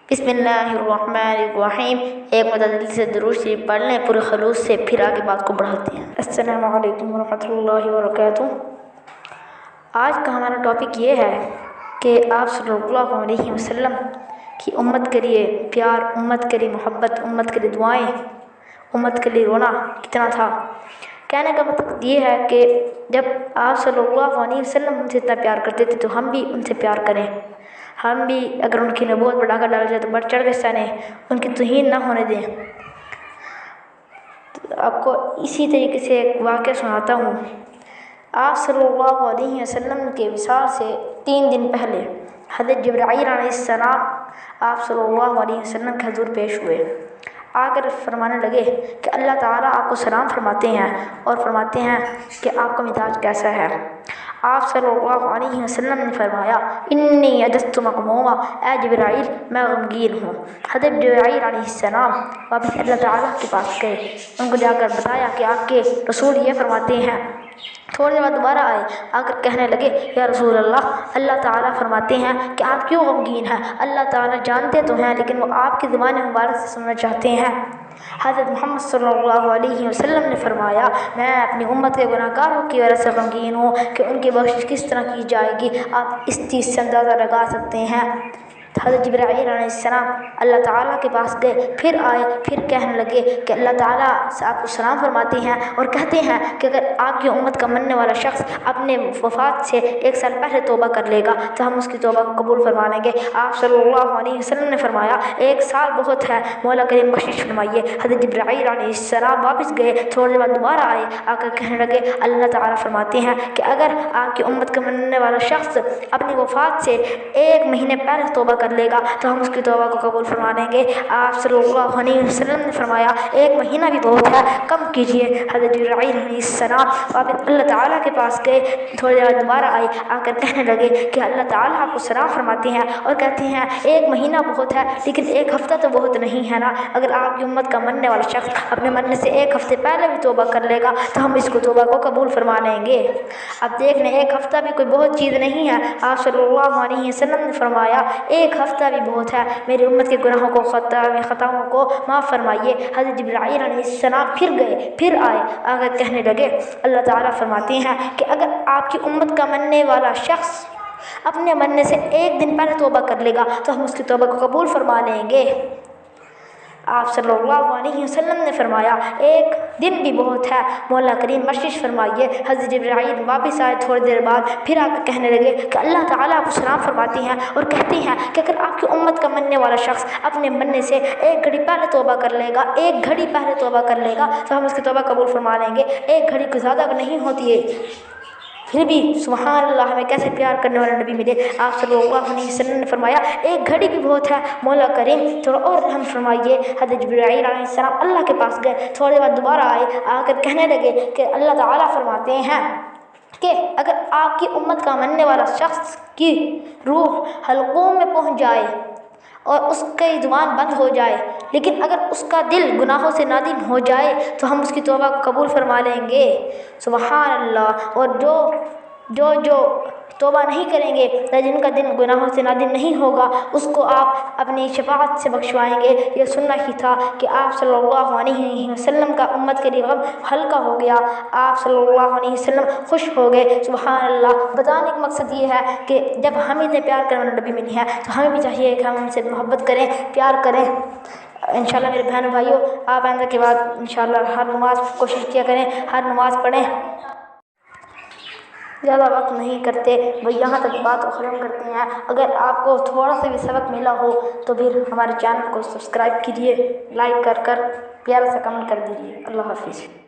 बिस्मिल्लाहिर्रहमानिर्रहीम। एक मुतअद्दिल से दुरूद शरीफ पढ़ लें पूरे खलूस से, फिर आगे बात को बढ़ाते हैं। अस्सलामु अलैकुम वरहमतुल्लाहि वबरकातुह। आज का हमारा टॉपिक ये है कि आप सल्लल्लाहु अलैहि वसल्लम की उम्मत के लिए प्यार, उम्मत के लिए मोहब्बत, उम्मत के लिए दुआएं, उम्मत के लिए रोना कितना था। कहने का मतलब ये है कि जब आप सल्लल्लाहु अलैहि वसल्लम उनसे इतना प्यार करते थे तो हम भी उनसे प्यार करें। हम भी अगर उनकी नबूवत पर डाका डाला जाए तो बढ़ चढ़ के सने, उनकी तौहीन ना होने दें। तो आपको इसी तरीके से एक वाक़या सुनाता हूँ। आप सल्लल्लाहु अलैहि वसल्लम के विसाल से 3 दिन पहले हज़रत जिब्राईल अलैहिस्सलाम आप सल्लल्लाहु अलैहि वसल्लम के हुज़ूर पेश हुए। आकर फरमाने लगे कि अल्लाह ताला आपको सलाम फरमाते हैं और फरमाते हैं कि आपका मिजाज कैसा है। आप सल्लल्लाहु अलैहि वसल्लम ने फरमाया, इन्नी अजस्तु मक़मूमा, ए जिब्राईल मैं गमगीन हूँ। हज़रत जिब्राईल अलैहिस्सलाम वापस अल्लाह ताला के पास गए, उनको जाकर बताया कि आपके रसूल ये फरमाते हैं। थोड़ी देर बाद दोबारा आए, आकर कहने लगे, या रसूल अल्लाह, अल्लाह ताला फरमाते हैं कि आप क्यों गमगीन हैं। अल्लाह ताला जानते तो हैं लेकिन वो आपकी ज़ुबान मुबारक से सुनना चाहते हैं। हज़रत मोहम्मद सल्लल्लाहु अलैहि वसल्लम ने फरमाया, मैं अपनी उम्मत के गुनाहगारों की वजह से गमगीन हूँ कि उनकी बख्शिश किस तरह की जाएगी। आप इस चीज़ से अंदाज़ा लगा सकते हैं। हज़रत जिब्राईल अलैहिस्सलाम अल्लाह ताला के पास गए, फिर आए, फिर कहने लगे कि अल्लाह ताला से आपको सलाम फरमाते हैं और कहते हैं कि अगर आपकी उम्मत का मानने वाला शख्स अपने वफ़ात से 1 साल पहले तौबा कर लेगा तो हम उसकी तौबा को कबूल फरमा लेंगे। आप सल्लल्लाहु अलैहि वसल्लम ने फरमाया, 1 साल बहुत है, मौला करीम बख्शिश फरमाइए। हज़रत जिब्राईल अलैहिस्सलाम वापस गए, थोड़ी देर बाद दोबारा आए, आकर कहने लगे, अल्लाह ताला फरमाते हैं कि अगर आपकी उम्मत का मानने वाला शख्स अपनी वफ़ात से 1 महीने पहले तौबा कर लेगा तो हम उसकी तौबा को कबूल फरमा लेंगे। आप सल्लल्लाहु अलैहि वसल्लम ने फरमाया, 1 महीना भी बहुत है, कम कीजिए। हज़रत जिब्राईल अलैहिस्सलाम वापस अल्लाह ताला के पास गए, थोड़ी देर बाद दोबारा आए, आकर कहने लगे कि अल्लाह ताला आपको सलाम फरमाते हैं और कहते हैं 1 महीना बहुत है लेकिन 1 हफ्ता तो बहुत नहीं है ना। अगर आपकी उम्मत का मानने वाला शख्स अपने मरने से 1 हफ्ते पहले भी तौबा कर लेगा तो हम इसको तौबा को कबूल फरमा लेंगे। अब देख लें, 1 हफ्ता भी कोई बहुत चीज़ नहीं है। आप सल्लल्लाहु अलैहि वसल्लम ने फरमाया, 1 हफ्ता भी बहुत है, मेरी उम्मत के गुनाहों को, खताओं को माफ़ फरमाइए। हज़रत जिब्राईल अलैहिस्सलाम फिर गए, फिर आए, आकर कहने लगे, अल्लाह ताला फरमाते हैं कि अगर आपकी उम्मत का मानने वाला शख्स अपने मरने से 1 दिन पहले तौबा कर लेगा तो हम उसकी तौबा को कबूल फरमा लेंगे। आप सल्लल्लाहु अलैहि वसल्लम ने फरमाया, 1 दिन भी बहुत है, मौला करीम बख्शिश फरमाइए। हज़रत जिब्राईल वापस आए, थोड़ी देर बाद फिर आकर कहने लगे कि अल्लाह ताला आपको सलाम फरमाते हैं और कहते हैं कि अगर आपकी उम्मत का मानने वाला शख्स अपने मरने से 1 घड़ी पहले तौबा कर लेगा, 1 घड़ी पहले तौबा कर लेगा तो हम उसकी तौबा कबूल फरमा लेंगे। 1 घड़ी को ज़्यादा नहीं होती है, फिर भी सुभान अल्लाह, हमें कैसे प्यार करने वाले नबी मिले। आप सल्लल्लाहु अलैहि वसल्लम ने फरमाया, 1 घड़ी भी बहुत है, मौला करीम थोड़ा और रहम फरमाइए। हज़रत जिब्राईल अलैहिस्सलाम अल्लाह के पास गए, थोड़ी बाद दोबारा आए, आकर कहने लगे कि अल्लाह ताला फरमाते हैं कि अगर आपकी उम्मत का मानने वाला शख्स की रूह हलकों में पहुँच जाए और उसकी ज़ुबान बंद हो जाए लेकिन अगर उसका दिल गुनाहों से नादिम हो जाए तो हम उसकी तौबा को कबूल फरमा लेंगे। सुभान अल्लाह। और जो तौबा नहीं करेंगे या जिनका दिल गुनाहों से नादिम नहीं होगा उसको आप अपनी शफाअत से बख्शवाएंगे। ये सुनना ही था कि आप सल्लल्लाहु अलैहि वसल्लम का उम्मत के लिए गम हल्का हो गया, आप सल्लल्लाहु अलैहि वसल्लम खुश हो गए। सुभान अल्लाह। बताने का मकसद ये है कि जब हम इतने प्यार करने वाले नबी मिले हैं तो हमें भी चाहिए कि हम उनसे मोहब्बत करें, प्यार करें। इंशाल्लाह मेरे बहन भाइयों, आप आने के बाद इंशाल्लाह हर नमाज कोशिश किया करें, हर नमाज पढ़ें। ज़्यादा वक्त नहीं करते, वो यहाँ तक बात को ख़त्म करते हैं। अगर आपको थोड़ा सा भी सबक मिला हो तो फिर हमारे चैनल को सब्सक्राइब कीजिए, लाइक कर प्यारा सा कमेंट कर दीजिए। अल्लाह हाफिज़।